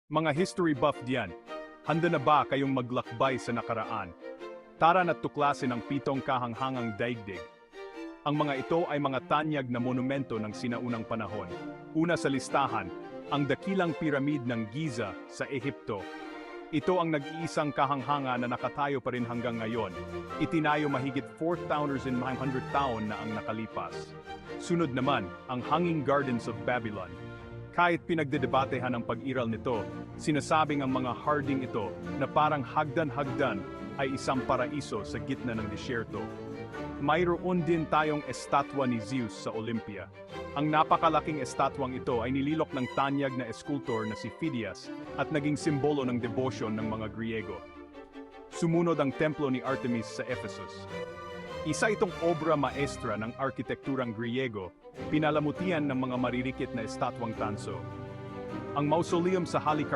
Mga history buff diyan, handa na ba kayong maglakbay sa nakaraan? Tara na't tuklasin ang 7 kahanghangang daigdig. Ang mga ito ay mga tanyag na monumento ng sinaunang panahon. Una sa listahan, ang dakilang piramid ng Giza sa Ehipto. Ito ang nag-iisang kahanghanga na nakatayo pa rin hanggang ngayon. Itinayo mahigit 4,900 taon na ang nakalipas. Sunod naman, ang Hanging Gardens of Babylon. Kahit pinagdedebatehan ang pag-iral nito, sinasabing ang mga harding ito na parang hagdan-hagdan ay isang paraiso sa gitna ng disyerto. Mayroon din tayong estatwa ni Zeus sa Olympia. Ang napakalaking estatwang ito ay nililok ng tanyag na eskultor na si Phidias at naging simbolo ng debosyon ng mga Griego. Sumunod ang templo ni Artemis sa Ephesus. Isa itong obra maestra ng arkitekturang Griego, pinalamutian ng mga maririkit na estatwang tanso. Ang mausoleum sa Halicarnassus